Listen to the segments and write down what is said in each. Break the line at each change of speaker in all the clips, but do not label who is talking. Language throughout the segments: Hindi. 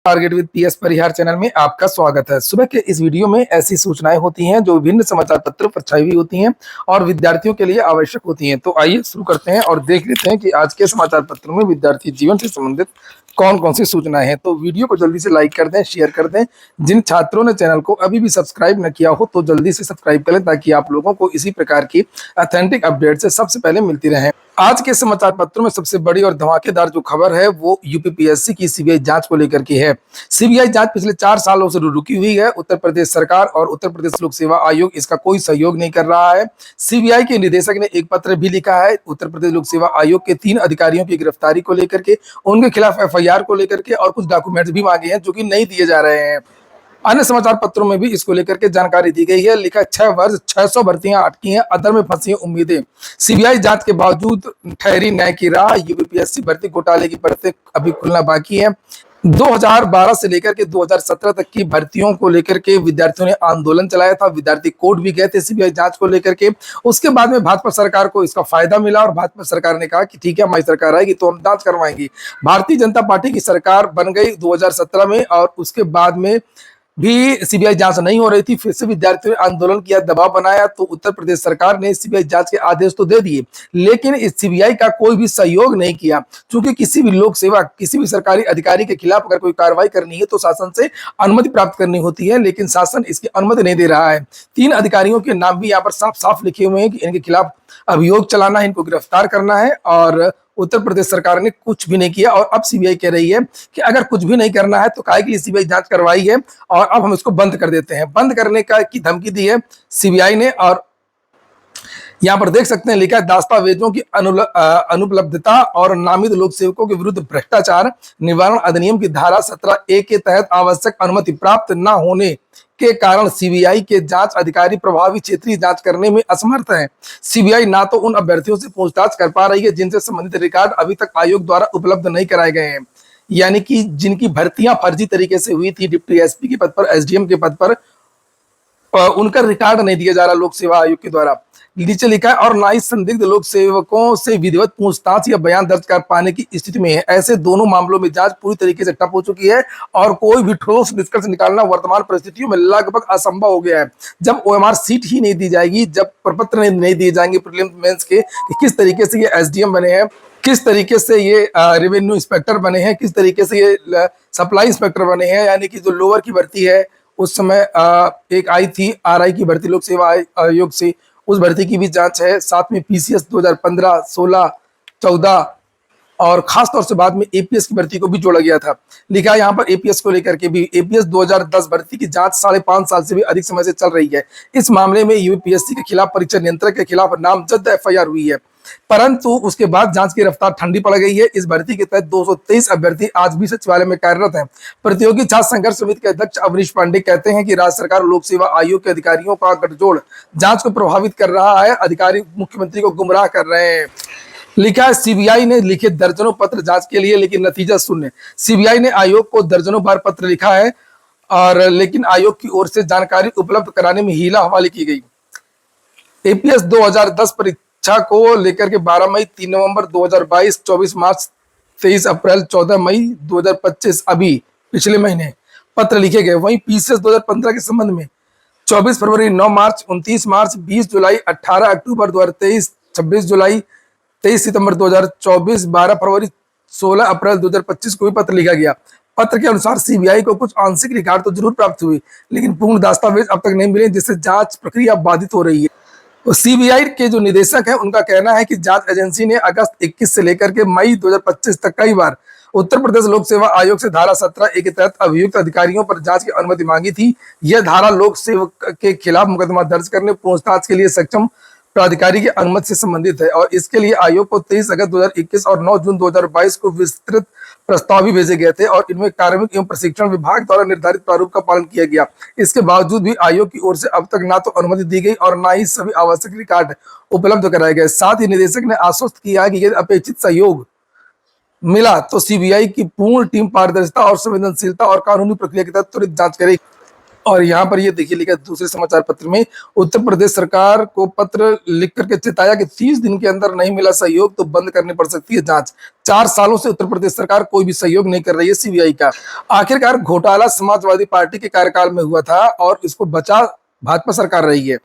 Target with PS Parihar channel में आपका स्वागत है। सुबह के इस वीडियो में ऐसी सूचनाएं होती हैं जो विभिन्न समाचार पत्रों पर छाई हुई होती हैं और विद्यार्थियों के लिए आवश्यक होती हैं। तो आइए शुरू करते हैं और देख लेते हैं कि आज के समाचार पत्रों में विद्यार्थी जीवन से संबंधित कौन कौन सी सूचनाएं हैं। तो वीडियो को जल्दी से लाइक कर दें, शेयर कर दें। जिन छात्रों ने चैनल को अभी भी सब्सक्राइब न किया हो तो जल्दी से सब्सक्राइब करें ताकि आप लोगों को इसी प्रकार की ऑथेंटिक अपडेट से सबसे पहले मिलती रहे। आज के समाचार पत्रों में सबसे बड़ी और धमाकेदार जो खबर है वो यूपीपीएससी की सीबीआई जांच को लेकर की है। सीबीआई जांच पिछले 4 सालों से रुकी हुई है। उत्तर प्रदेश सरकार और उत्तर प्रदेश लोक सेवा आयोग इसका कोई सहयोग नहीं कर रहा है। सीबीआई के निदेशक ने एक पत्र भी लिखा है उत्तर प्रदेश लोक सेवा आयोग के 3 अधिकारियों की गिरफ्तारी को लेकर के, उनके खिलाफ एफआईआर को लेकर के और कुछ डॉक्यूमेंट्स भी मांगे हैं जो कि नहीं दिए जा रहे हैं। अन्य समाचार पत्रों में भी इसको लेकर के जानकारी दी गई है। लिखा 6 वर्ष 600 भर्तियां अटकी हैं, अदर में फंसी हैं उम्मीदें। सीबीआई जांच के बावजूद ठहरी न्याय की राह। यूपीपीएससी भर्ती घोटाले की परतें अभी खुलना बाकी है। 2012 से लेकर के 2017 तक की भर्तियों को लेकर के विद्यार्थियों ने आंदोलन चलाया था। विद्यार्थी कोर्ट भी गए थे सीबीआई जांच को लेकर के। उसके बाद में भाजपा सरकार को इसका फायदा मिला और भाजपा सरकार ने कहा कि ठीक है, हमारी सरकार आएगी तो हम जांच करवाएंगी। भारतीय जनता पार्टी की सरकार बन गई 2017 में और उसके बाद में भी सीबीआई जांच नहीं हो रही थी। फिर से विद्यार्थियों ने आंदोलन किया, दबाव बनाया तो उत्तर प्रदेश सरकार ने सीबीआई जांच के आदेश तो दे दिए, लेकिन इस सीबीआई का कोई भी सहयोग नहीं किया। क्योंकि किसी भी लोक सेवा, किसी भी सरकारी अधिकारी के खिलाफ अगर कोई कार्रवाई करनी है तो शासन से अनुमति प्राप्त करनी होती है, लेकिन शासन इसकी अनुमति नहीं दे रहा है। 3 अधिकारियों के नाम भी यहाँ पर साफ साफ लिखे हुए हैं कि इनके खिलाफ अभियोग चलाना है, इनको गिरफ्तार करना है, और उत्तर प्रदेश सरकार ने कुछ भी नहीं किया। और अब सीबीआई कह रही है कि अगर कुछ भी नहीं करना है तो काहे के लिए सीबीआई जांच करवाई है और अब हम इसको बंद कर देते हैं। बंद करने का की धमकी दी है सीबीआई ने। और यहाँ पर देख सकते हैं लिखा है दस्तावेजों की अनुपलब्धता और नामित लोक सेवकों के विरुद्ध भ्रष्टाचार निवारण अधिनियम की धारा 17A के तहत आवश्यक अनुमति प्राप्त न होने के कारण सीबीआई के जांच अधिकारी प्रभावी क्षेत्रीय जांच करने में असमर्थ हैं। सीबीआई ना तो उन अभ्यर्थियों से पूछताछ कर पा रही है जिनसे संबंधित रिकॉर्ड अभी तक आयोग द्वारा उपलब्ध नहीं कराए गए हैं, यानी कि जिनकी भर्तियां फर्जी तरीके से हुई थी डिप्टी एसपी के पद पर, एसडीएम के पद पर, उनका रिकॉर्ड नहीं दिया जा रहा लोक सेवा आयोग के द्वारा। नीचे लिखा है और ना ही संदिग्ध लोक सेवकों से विधिवत पूछताछ या बयान दर्ज कर पाने की स्थिति में है। ऐसे दोनों मामलों में जांच पूरी तरीके से ठप हो चुकी है और कोई भी ठोस निष्कर्ष निकालना वर्तमान परिस्थितियों में लगभग असंभव हो गया है। जब ओएमआर सीट ही नहीं दी जाएगी, जब प्रपत्र नहीं दिए जाएंगे प्रीलिम्स मेंस के कि किस तरीके से ये एसडीएम बने हैं, किस तरीके से ये रेवेन्यू इंस्पेक्टर बने हैं, किस तरीके से ये सप्लाई इंस्पेक्टर बने हैं, यानी कि जो लोअर की भर्ती है उस समय एक आई थी आरआई की भर्ती लोक सेवा आयोग से, उस भर्ती की भी जांच है। साथ में पीसीएस 2015, 16, 14 और खास तौर से बाद में एपीएस की भर्ती को भी जोड़ा गया था। लिखा है यहाँ पर एपीएस को लेकर के भी, एपीएस 2010 भर्ती की जांच 5.5 साल से भी अधिक समय से चल रही है। इस मामले में यूपीएससी के खिलाफ परीक्षा नियंत्रक के खिलाफ नामजद एफआईआर हुई है, परंतु उसके बाद जांच की रफ्तार ठंडी पड़ गई है। इस भर्ती के तहत 223 अभ्यर्थी आज भी सचिवालय में कार्यरत हैं। प्रतियोगी छात्र संघर्ष समिति के अध्यक्ष अवनीश पांडे कहते हैं कि राज्य सरकार लोक सेवा आयोग के अधिकारियों का गठजोड़ जांच को प्रभावित कर रहा है, अधिकारी मुख्यमंत्री को गुमराह कर रहे हैं। लिखा है सीबीआई ने लिखे दर्जनों पत्र जांच के लिए, लेकिन नतीजा शून्य। सीबीआई ने आयोग को दर्जनों बार पत्र लिखा है और लेकिन आयोग की ओर से जानकारी उपलब्ध कराने में हीला हवाली की गई। एपीएस 2010 परीक्षा को लेकर के 12 मई, 3 नवंबर 2022, 24 मार्च, 23 अप्रैल, 14 मई 2025 अभी पिछले महीने पत्र लिखे गए। वहीं पीसीएस 2015 के संबंध में 24 फरवरी, 9 मार्च, 29 मार्च, 20 जुलाई, 18 अक्टूबर 2023, 26 जुलाई, 23 सितंबर 2024, 12 फरवरी, 16 अप्रैल 2025 को भी पत्र लिखा गया। पत्र के अनुसार सीबीआई को कुछ आंशिक रिकॉर्ड तो जरूर प्राप्त हुई, लेकिन पूर्ण दस्तावेज अब तक नहीं मिले, जिससे जांच प्रक्रिया बाधित हो रही है। तो सीबीआई के जो निदेशक है उनका कहना है कि जांच एजेंसी ने अगस्त 21 से लेकर के मई 2025 तक कई बार उत्तर प्रदेश लोक सेवा आयोग से धारा 17A के तहत अभियुक्त अधिकारियों पर जांच की अनुमति मांगी थी। यह धारा लोक सेवक के खिलाफ मुकदमा दर्ज करने, पूछताछ के लिए सक्षम प्राधिकारी की अनुमति से संबंधित है और इसके लिए आयोग को 23 अगस्त 2021 और 9 जून 2022 को विस्तृत प्रस्ताव भी भेजे गए थे और इनमें कार्मिक एवं प्रशिक्षण विभाग द्वारा निर्धारित प्रारूप का पालन किया गया। इसके बावजूद भी आयोग की ओर से अब तक ना तो अनुमति दी गई और ना ही सभी आवश्यक रिकॉर्ड उपलब्ध कराए गए। साथ ही निदेशक ने आश्वस्त किया कि यदि अपेक्षित सहयोग मिला तो सीबीआई की पूर्ण टीम पारदर्शिता और संवेदनशीलता और कानूनी प्रक्रिया के तहत त्वरित जांच करेगी। और यहाँ पर ये देखिए लिखा दूसरे समाचार पत्र में, उत्तर प्रदेश सरकार को पत्र लिख करके चेताया कि 30 दिन के अंदर नहीं मिला सहयोग तो बंद करनी पड़ सकती है जांच। 4 सालों से उत्तर प्रदेश सरकार कोई भी सहयोग नहीं कर रही है सीबीआई का। आखिरकार घोटाला समाजवादी पार्टी के कार्यकाल में हुआ था और इसको बचा भाजपा सरकार रही है।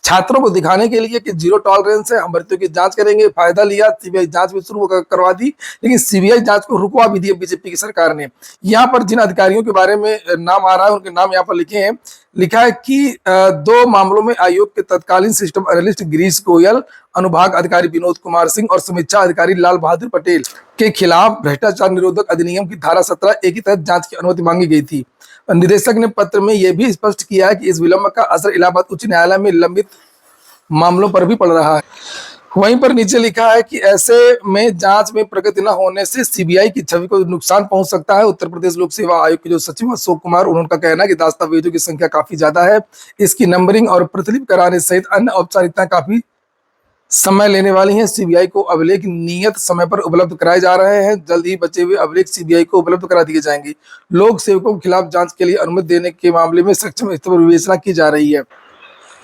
छात्रों को दिखाने के लिए कि जीरो टॉलरेंस है, हम भर्तियों की जांच करेंगे, फायदा लिया, सीबीआई जांच भी शुरू करवा दी, लेकिन सीबीआई जांच को रुकवा भी दिया बीजेपी की सरकार ने। यहाँ पर जिन अधिकारियों के बारे में नाम आ रहा है उनके नाम यहाँ पर लिखे हैं। लिखा है कि 2 मामलों में आयोग के तत्कालीन सिस्टम एनालिस्ट गिरीश गोयल, अनुभाग अधिकारी विनोद कुमार सिंह और समीक्षा अधिकारी लाल बहादुर पटेल के खिलाफ भ्रष्टाचार निरोधक अधिनियम की धारा 17A के तहत जांच की अनुमति मांगी गई थी। निदेशक ने पत्र में यह भी स्पष्ट किया है कि इस विलंब का असर इलाहाबाद उच्च न्यायालय में लंबित मामलों पर भी पड़ रहा है। वहीं पर नीचे लिखा है कि ऐसे में जांच में प्रगति न होने से सीबीआई की छवि को नुकसान पहुंच सकता है। उत्तर प्रदेश लोक सेवा आयोग के जो सचिव अशोक कुमार, उनका कहना है कि दस्तावेजों की संख्या काफी ज्यादा है, इसकी नंबरिंग और प्रतिलिपि कराने सहित अन्य औपचारिकताएं काफी समय लेने वाली हैं। सीबीआई को अभिलेख नियत समय पर उपलब्ध कराए जा रहे हैं। जल्द ही बचे हुए अभिलेख सीबीआई को उपलब्ध करा दिए जाएंगे। लोक सेवकों के खिलाफ जांच के लिए अनुमति देने के मामले में सक्षम स्तर पर विवेचना की जा रही है।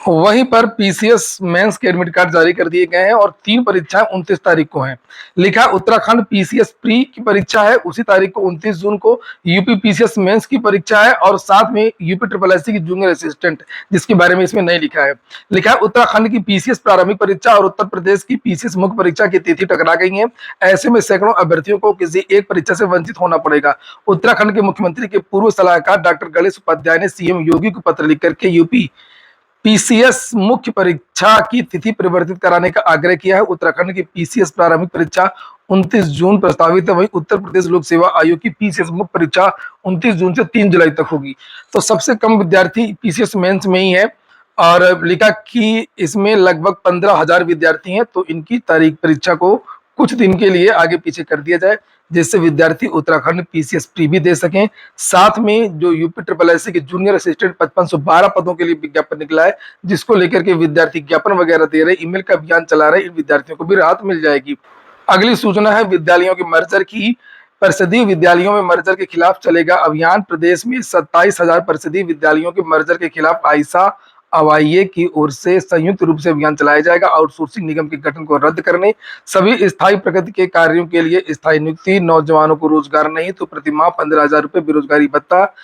वहीं पर पीसीएस मेंस के एडमिट कार्ड जारी कर दिए गए हैं और 3 परीक्षाएं 29 तारीख को हैं। लिखा उत्तराखंड पीसीएस प्री की परीक्षा है, उसी तारीख को 29 जून को यूपी पीसीएस मेंस की परीक्षा है और साथ में यूपी ट्रिपल एससी की जूनियर असिस्टेंट, जिसके बारे में इसमें नहीं लिखा है। लिखा है उत्तराखंड की पीसीएस प्रारंभिक परीक्षा और उत्तर प्रदेश की पीसीएस मुख्य परीक्षा की तिथि टकरा गई है। ऐसे में सैकड़ों अभ्यर्थियों को किसी एक परीक्षा से वंचित होना पड़ेगा। उत्तराखंड के मुख्यमंत्री के पूर्व सलाहकार डॉक्टर गणेश उपाध्याय ने सीएम योगी को पत्र लिख करके यूपी पीसीएस मुख्य परीक्षा की तिथि परिवर्तित कराने का आग्रह किया है। उत्तराखंड की पीसीएस प्रारंभिक परीक्षा 29 जून प्रस्तावित है, वहीं उत्तर प्रदेश लोक सेवा आयोग की पीसीएस मुख्य परीक्षा 29 जून से 3 जुलाई तक होगी। तो सबसे कम विद्यार्थी पीसीएस मेंस में ही है और लिखा कि इसमें लगभग 15,000 विद्यार्थी हैं, तो इनकी तारीख परीक्षा को कुछ दिन के लिए आगे पीछे कर दिया जाए, जिससे विद्यार्थी उत्तराखंड पीसीएस प्री भी दे सकें। साथ में जो यूपी ट्रिपल एससी के जूनियर असिस्टेंट 5512 पदों के लिए विज्ञापन निकला है, जिसको लेकर के विद्यार्थी ज्ञापन वगैरह दे रहे, ईमेल का अभियान चला रहे, इन विद्यार्थियों को भी राहत मिल जाएगी। अगली सूचना है विद्यालयों के मर्जर की। परिषदीय विद्यालयों में मर्जर के खिलाफ चलेगा अभियान। प्रदेश में 27,000 परिषदीय विद्यालयों के मर्जर के खिलाफ आईसा अवाईए की ओर से संयुक्त रूप से अभियान चलाया जाएगा। आउटसोर्सिंग निगम के गठन को रद्द करने, सभी स्थायी प्रगति के कार्यों के लिए स्थायी नियुक्ति, नौजवानों को रोजगार नहीं तो प्रतिमाह 15,000 रुपए बेरोजगारी भत्ता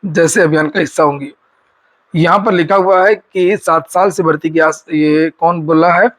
जैसे अभियान का हिस्सा होंगे। यहाँ पर लिखा हुआ है कि 7 साल से भर्ती की ये कौन बोल रहा है?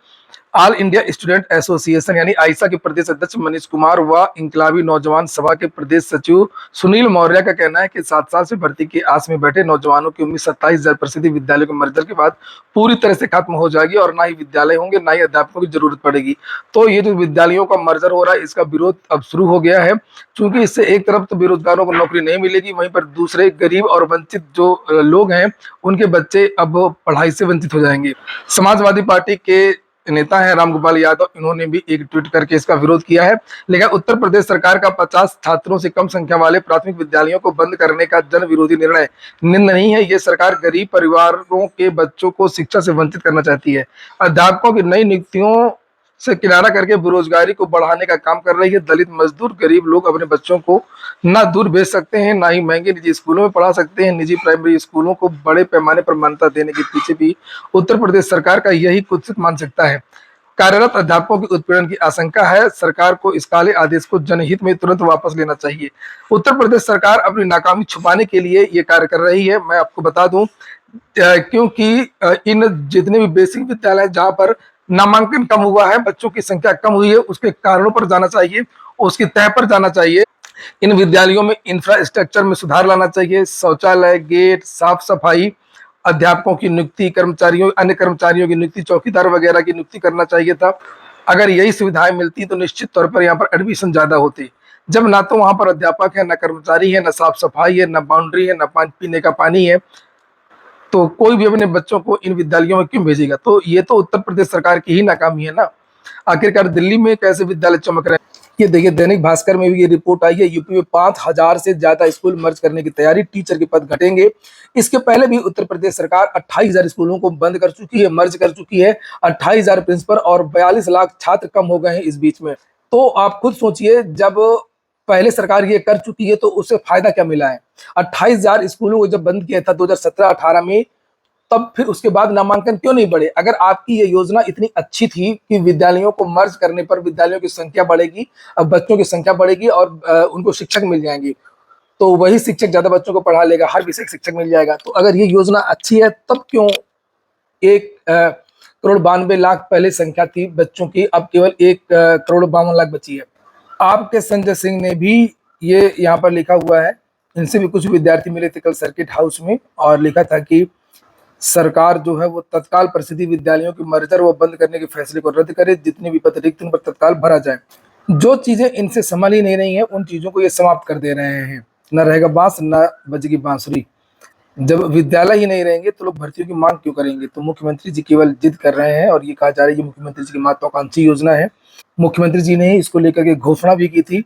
ऑल इंडिया स्टूडेंट एसोसिएशन यानी आईसा के प्रदेश अध्यक्ष मनीष कुमार व इंकलाबी नौजवान सभा के प्रदेश सचिव सुनील मौर्य का कहना है कि 7 साल से भर्ती की आस में बैठे नौजवानों की उम्मीद 27,000 परिषदीय विद्यालयों के मर्जर के बाद पूरी तरह से खत्म हो जाएगी और ना ही विद्यालय होंगे, ना ही अध्यापकों की जरूरत पड़ेगी। तो ये जो विद्यालयों का मर्जर हो रहा है, इसका विरोध अब शुरू हो गया है, क्योंकि इससे एक तरफ तो बेरोजगारों को नौकरी नहीं मिलेगी, वहीं पर दूसरे गरीब और वंचित जो लोग हैं उनके बच्चे अब पढ़ाई से वंचित हो जाएंगे। समाजवादी पार्टी के नेता है रामगोपाल यादव, इन्होंने भी एक ट्वीट करके इसका विरोध किया है। लेकिन उत्तर प्रदेश सरकार का 50 छात्रों से कम संख्या वाले प्राथमिक विद्यालयों को बंद करने का जन विरोधी निर्णय नहीं है। ये सरकार गरीब परिवारों के बच्चों को शिक्षा से वंचित करना चाहती है। अध्यापकों की नई नियुक्तियों से किनारा करके बेरोजगारी को बढ़ाने का काम कर रही है। दलित, मजदूर, गरीब लोग अपने बच्चों को ना दूर भेज सकते हैं, ना ही महंगे निजी स्कूलों में पढ़ा सकते हैं। निजी प्राइमरी स्कूलों को बड़े पैमाने पर मान्यता देने के पीछे भी उत्तर प्रदेश सरकार का यही कुत्सित मानसिकता है। कार्यरत अध्यापकों की उत्पीड़न की आशंका है। सरकार को इस काले आदेश को जनहित में तुरंत वापस लेना चाहिए। उत्तर प्रदेश सरकार अपनी नाकामी छुपाने के लिए ये कार्य कर रही है। मैं आपको बता दूं, क्योंकि इन जितने भी बेसिक विद्यालय जहां पर नामांकन कम हुआ है, बच्चों की संख्या कम हुई है, उसके कारणों पर जाना चाहिए, उसकी तह पर जाना चाहिए। इन विद्यालयों में इंफ्रास्ट्रक्चर में सुधार लाना चाहिए। शौचालय, गेट, साफ सफाई, अध्यापकों की नियुक्ति, कर्मचारियों, अन्य कर्मचारियों की नियुक्ति, चौकीदार वगैरह की नियुक्ति करना चाहिए था। अगर यही सुविधाएं मिलती तो निश्चित तौर पर यहाँ पर एडमिशन ज्यादा होते। जब ना तो वहां पर अध्यापक है, ना कर्मचारी है, ना साफ सफाई है, ना बाउंड्री है, ना पीने का पानी है, तो कोई भी अपने बच्चों को इन विद्यालयों में क्यों भेजेगा? तो ये तो उत्तर प्रदेश सरकार की ही नाकामी है ना। आखिरकार दिल्ली में कैसे विद्यालय चमक रहे हैं, ये देखिए दैनिक भास्कर में भी ये रिपोर्ट आई है। यूपी में 5,000 से ज्यादा स्कूल मर्ज करने की तैयारी, टीचर के पद घटेंगे। इसके पहले भी उत्तर प्रदेश सरकार 28,000 स्कूलों को बंद कर चुकी है, मर्ज कर चुकी है। 28,000 प्रिंसिपल और 42 लाख छात्र कम हो गए हैं इस बीच में। तो आप खुद सोचिए, जब पहले सरकार ये कर चुकी है तो उससे फायदा क्या मिला है? 28,000 स्कूलों को जब बंद किया था 2017-18 में, तब फिर उसके बाद नामांकन क्यों नहीं बढ़े? अगर आपकी ये योजना इतनी अच्छी थी कि विद्यालयों को मर्ज करने पर विद्यालयों की संख्या बढ़ेगी, अब बच्चों की संख्या बढ़ेगी और उनको शिक्षक मिल जाएंगे, तो वही शिक्षक ज्यादा बच्चों को पढ़ा लेगा, हर विषय शिक्षक मिल जाएगा। तो अगर ये योजना अच्छी है तब क्यों 1,92,00,000 पहले संख्या थी बच्चों की, अब केवल 1,52,00,000 बची है। आपके संजय सिंह ने भी ये यहाँ पर लिखा हुआ है, इनसे भी कुछ विद्यार्थी मिले थे कल सर्किट हाउस में, और लिखा था कि सरकार जो है वो तत्काल परिषदीय विद्यालयों की मर्जर व बंद करने के फैसले को रद्द करे, जितने भी पद रिक्त उन पर तत्काल भरा जाए। जो चीजें इनसे संभल ही नहीं रही हैं उन चीजों को ये समाप्त कर दे रहे हैं। न रहेगा बांस न बजेगी बांसुरी। जब विद्यालय ही नहीं रहेंगे तो लोग भर्तियों की मांग क्यों करेंगे? तो मुख्यमंत्री जी केवल जिद कर रहे हैं और ये कहा जा रहा है कि मुख्यमंत्री जी की महत्वाकांक्षी योजना है। मुख्यमंत्री जी ने इसको लेकर के घोषणा भी की थी।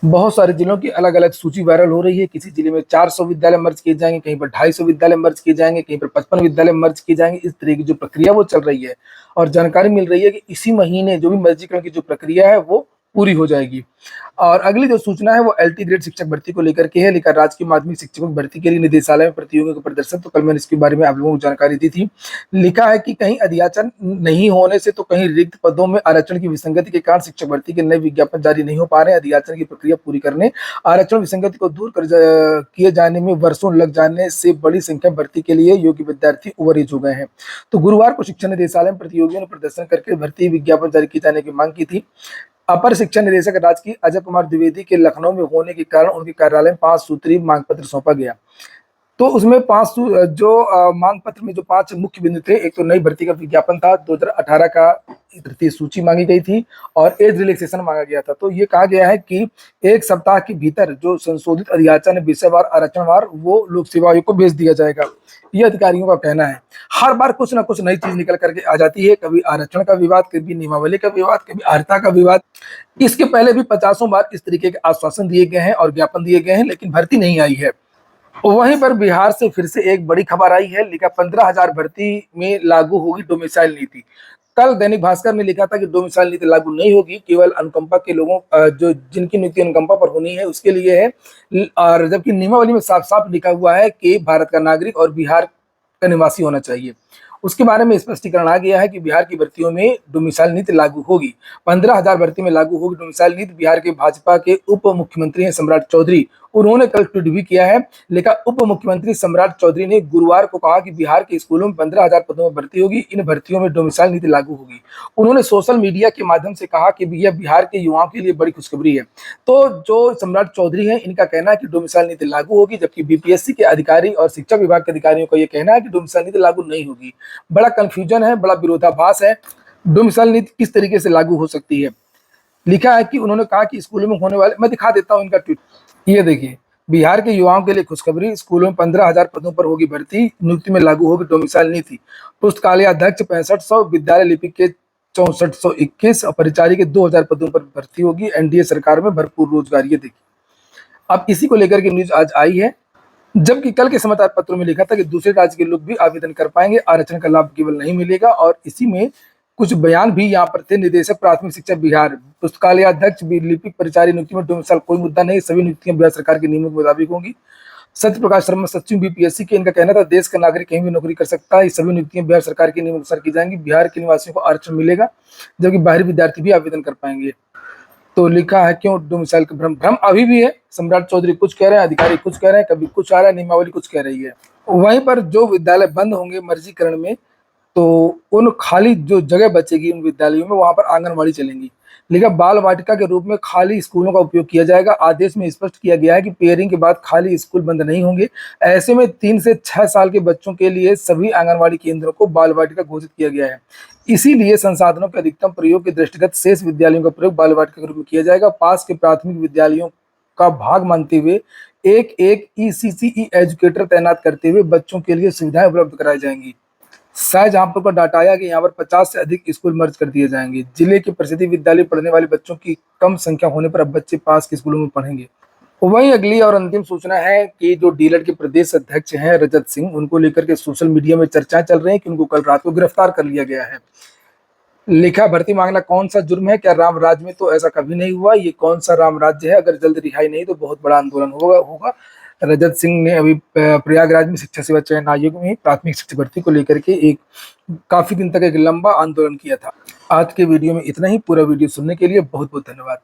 बहुत सारे जिलों की अलग अलग सूची वायरल हो रही है। किसी जिले में 400 विद्यालय मर्ज किए जाएंगे, कहीं पर 250 विद्यालय मर्ज किए जाएंगे, कहीं पर 55 विद्यालय मर्ज किए जाएंगे। इस तरह की जो प्रक्रिया वो चल रही है, और जानकारी मिल रही है कि इसी महीने जो भी मर्जीकरण की जो प्रक्रिया है वो पूरी हो जाएगी। और अगली जो सूचना है वो एलटी ग्रेड शिक्षक भर्ती को लेकर के है। लेकर राजकीय माध्यमिक शिक्षकों की भर्ती के लिए निदेशालय में प्रतियोगियों का प्रदर्शन, तो कल मैंने इसके बारे में आप लोगों को जानकारी दी थी। लिखा है कि कहीं अधियाचन नहीं होने से तो कहीं रिक्त पदों में आरक्षण की विसंगति के कारण शिक्षक भर्ती के नए विज्ञापन जारी नहीं हो पा रहे हैं। अधियाचन की प्रक्रिया पूरी करने, आरक्षण विसंगति को दूर किए जाने में वर्षों लग जाने से बड़ी संख्या भर्ती के लिए योग्य विद्यार्थी ओवरएज हो गए हैं। तो गुरुवार को शिक्षा निदेशालय में प्रतियोगियों ने प्रदर्शन करके भर्ती विज्ञापन जारी किए जाने की मांग की थी। अपर शिक्षा निदेशक राजकीय अजय कुमार द्विवेदी के लखनऊ में होने के कारण उनके कार्यालय में 5 सूत्रीय मांग पत्र सौंपा गया। तो उसमें मांग पत्र में जो 5 मुख्य बिंदु थे, एक तो नई भर्ती का विज्ञापन था, 2018 का भर्ती सूची मांगी गई थी, और एज रिलैक्सेशन मांगा गया था। तो ये कहा गया है कि 1 सप्ताह के भीतर जो संशोधित अधियाचन विषयवार आरक्षणवार वो लोक सेवा आयोग को भेज दिया जाएगा। ये अधिकारियों का कहना है। हर बार कुछ ना कुछ नई चीज निकल करके आ जाती है, कभी आरक्षण का विवाद, कभी नियमावली का विवाद, कभी अर्हता का विवाद। इसके पहले भी 50 बार इस तरीके के आश्वासन दिए गए हैं और ज्ञापन दिए गए हैं, लेकिन भर्ती नहीं आई है। वहीं पर बिहार से फिर से एक बड़ी खबर आई है। लिखा 15,000 भर्ती में लागू होगी डोमिसाइल नीति। कल दैनिक भास्कर ने लिखा था कि डोमिसाइल नीति लागू नहीं होगी, केवल अनुकंपा के लोगों जो जिनकी नियुक्ति अनुकंपा पर होनी है उसके लिए है। और जबकि नियमावली में साफ साफ लिखा हुआ है कि भारत का नागरिक और बिहार का निवासी होना चाहिए। उसके बारे में स्पष्टीकरण आ गया है कि बिहार की भर्तियों में डोमिसाइल नीति लागू होगी। 15,000 भर्ती में लागू होगी डोमिसाइल नीति। बिहार के भाजपा के उप मुख्यमंत्री हैं सम्राट चौधरी, उन्होंने कल ट्वीट भी किया है। लिखा, उप मुख्यमंत्री सम्राट चौधरी ने गुरुवार को कहा कि बिहार के स्कूलों में 15,000 पदों में भर्ती होगी। इन भर्तियों में डोमिसाइल नीति लागू होगी। उन्होंने सोशल मीडिया के माध्यम से कहा कि यह बिहार के युवाओं के लिए बड़ी खुशखबरी है। तो जो सम्राट चौधरी हैं, इनका कहना है कि डोमिसाइल नीति लागू होगी, जबकि बीपीएससी के अधिकारी और शिक्षा विभाग के अधिकारियों का यह कहना है कि डोमिसाइल नीति लागू नहीं होगी। बड़ा कंफ्यूजन है, बड़ा विरोधाभास है। डोमिसाइल नीति किस तरीके से लागू हो सकती है? लिखा है कि उन्होंने कहा कि स्कूलों में होने वाले, मैं दिखा देता हूं इनका ट्वीट, ये देखिए, बिहार के युवाओं के लिए खुशखबरी, स्कूलों में 15,000 पदों पर होगी भर्ती, नियुक्ति में लागू होगी डोमिसाइल नीति। पुस्तकालय अध्यक्ष 6500, विद्यालय लिपिक के 6421 और परिचारी के 2,000 पदों पर भर्ती होगी। एनडीए सरकार में भरपूर रोजगार। ये देखिए, अब इसी को लेकर के न्यूज आज आई है। जबकि कल के समाचार पत्रों में लिखा था कि दूसरे राज्य के लोग भी आवेदन कर पाएंगे, आरक्षण का लाभ केवल नहीं मिलेगा। और इसी में कुछ बयान भी यहाँ पर थे। निदेशक प्राथमिक शिक्षा बिहार, पुस्तकालय अध्यक्ष, लिपिक, परिचारी नियुक्ति में डोमिसाइल कोई मुद्दा नहीं, सभी नियुक्तियां बिहार सरकार के नियमों के मुताबिक होंगी। सत्य प्रकाश शर्मा, सचिव बीपीएससी के, इनका कहना था देश का नागरिक कहीं भी नौकरी कर सकता है, सभी नियुक्तियां बिहार सरकार के नियम अनुसार की जाएंगी। बिहार के निवासियों को आरक्षण मिलेगा, जबकि बाहरी विद्यार्थी भी आवेदन कर पाएंगे। तो लिखा है क्यों डोमिसाइल का भ्रम अभी भी है। सम्राट चौधरी कुछ कह रहे हैं, अधिकारी कुछ कह रहे हैं, कभी कुछ आ रहा है, नियमावली कुछ कह रही है। वहीं पर जो विद्यालय बंद होंगे मर्जीकरण में, तो उन खाली जो जगह बचेगी उन विद्यालयों में, वहां पर आंगनबाड़ी चलेंगी। लिखा, बाल वाटिका के रूप में खाली स्कूलों का उपयोग किया जाएगा। आदेश में स्पष्ट किया गया है कि पेयरिंग के बाद खाली स्कूल बंद नहीं होंगे। ऐसे में 3 से 6 साल के बच्चों के लिए सभी आंगनबाड़ी केंद्रों को बाल वाटिका घोषित किया गया है। इसीलिए संसाधनों के अधिकतम प्रयोग के दृष्टिगत शेष विद्यालयों का प्रयोग बाल वाटिका के रूप में किया जाएगा। पास के प्राथमिक विद्यालयों का भाग मानते हुए एक ईसीसीई एजुकेटर तैनात करते हुए बच्चों के लिए सुविधाएं उपलब्ध कराई जाएंगी। शाहजहांपुर का डाटा आया कि यहाँ पर 50 से अधिक स्कूल मर्ज कर दिए जाएंगे। जिले के प्रसिद्ध विद्यालय पढ़ने वाले बच्चों की कम संख्या होने पर अब बच्चे पास के स्कूलों में पढ़ेंगे। वहीं अगली और अंतिम सूचना है कि जो डीलर के प्रदेश अध्यक्ष हैं रजत सिंह, उनको लेकर के सोशल मीडिया में चर्चाएं चल रही हैं कि उनको कल रात को गिरफ्तार कर लिया गया है। लिखा भर्ती मांगना कौन सा जुर्म है? क्या राम राज्य में? तो ऐसा कभी नहीं हुआ। ये कौन सा राम राज्य है? अगर जल्द रिहाई नहीं तो बहुत बड़ा आंदोलन होगा। रजत सिंह ने अभी प्रयागराज में शिक्षा सेवा चयन आयोग में प्राथमिक शिक्षक भर्ती को लेकर के एक काफी दिन तक एक लंबा आंदोलन किया था। आज के वीडियो में इतना ही। पूरा वीडियो सुनने के लिए बहुत बहुत धन्यवाद।